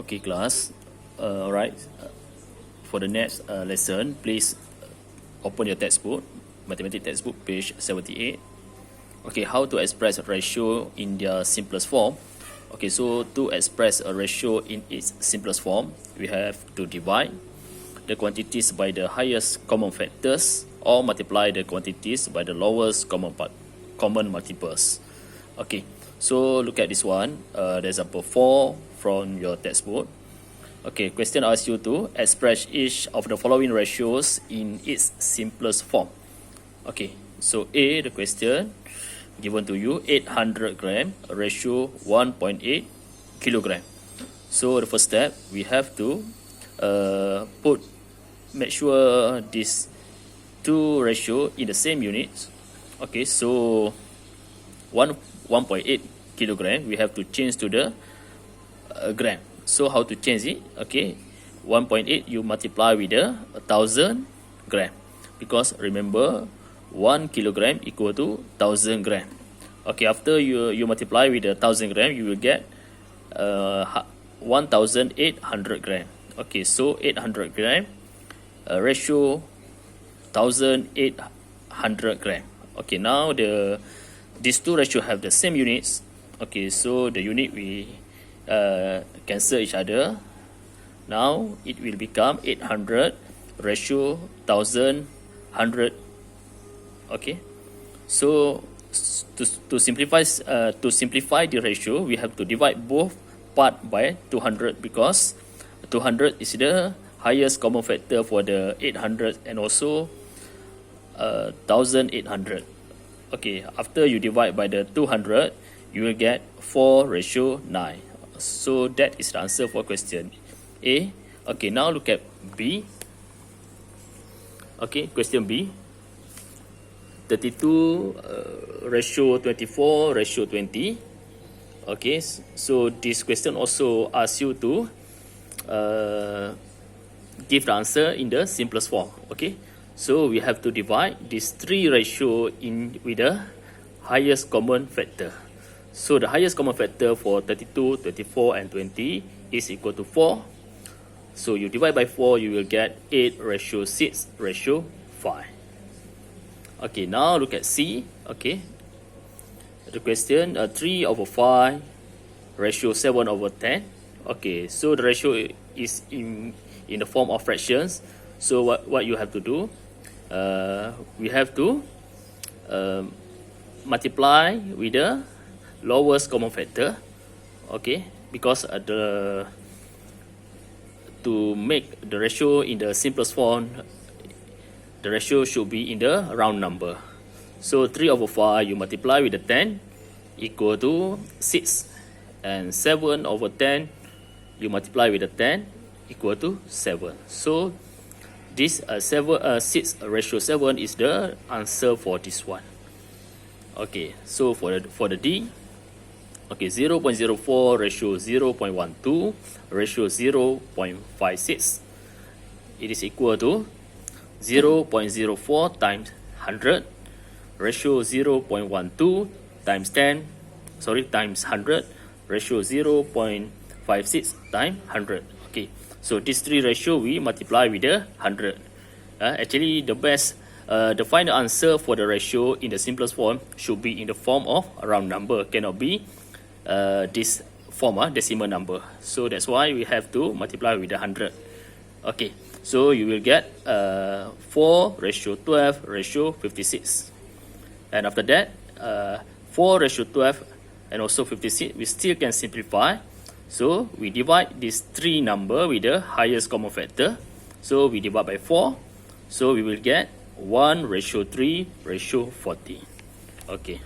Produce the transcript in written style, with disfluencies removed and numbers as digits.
Okay, class. Alright. For the next lesson, please open your textbook, mathematics textbook, page 78. Okay, how to express a ratio in their simplest form. Okay, so to express a ratio in its simplest form, we have to divide the quantities by the highest common factors or multiply the quantities by the lowest common multiples. Okay, so look at this one, the example 4 from your textbook. Okay, question asks you to express each of the following ratios in its simplest form. Okay, so A, the question given to you, 800 gram, ratio 1.8 kilogram. So the first step, we have to make sure these two ratio in the same units. Okay, so 1.8 kilogram, we have to change to the gram. So how to change it? Okay, 1.8 you multiply with the 1000 gram, because remember 1 kilogram equal to 1000 gram. Okay, after you multiply with the 1000 gram, you will get 1800 gram. Okay, so 800 gram ratio 1800 gram. Okay, now these two ratio have the same units. Okay, so the unit we cancel each other. Now it will become 800 ratio 1100. Okay, so to simplify the ratio, we have to divide both part by 200, because 200 is the highest common factor for the 800 and also 1800. Okay, after you divide by the 200, you will get 4 ratio 9. So that is the answer for question A. Okay, now look at B. Okay, question B. 32 ratio 24 ratio 20. Okay, so this question also asks you to give the answer in the simplest form. Okay, so we have to divide these three ratio in with the highest common factor. So the highest common factor for 32, 24 and 20 is equal to 4. So you divide by 4, you will get 8 ratio 6 ratio 5. Okay, now look at C. Okay, the question 3 over 5 ratio 7 over 10. Okay, so the ratio is in the form of fractions. So what you have to do, we have to multiply with the lowest common factor. Okay, because to make the ratio in the simplest form, the ratio should be in the round number. So 3 over 5 you multiply with the 10 equal to 6, and 7 over 10 you multiply with the 10 equal to 7. So this 6 ratio 7 is the answer for this one. Okay, so for the D, okay, 0.04 ratio 0.12 ratio 0.56, it is equal to 0.04 times 100 ratio 0.12 times 10, times 100 ratio 0.56 times 100. Okay, so these three ratio we multiply with the 100. Actually, the final answer for the ratio in the simplest form should be in the form of a round number, cannot be this form, decimal number. So that's why we have to multiply with the 100. Okay, so you will get 4 ratio 12 ratio 56. And after that, 4 ratio 12 and also 56, we still can simplify. So we divide these three number with the highest common factor. So we divide by 4. So we will get 1 ratio 3 ratio 40. Okay.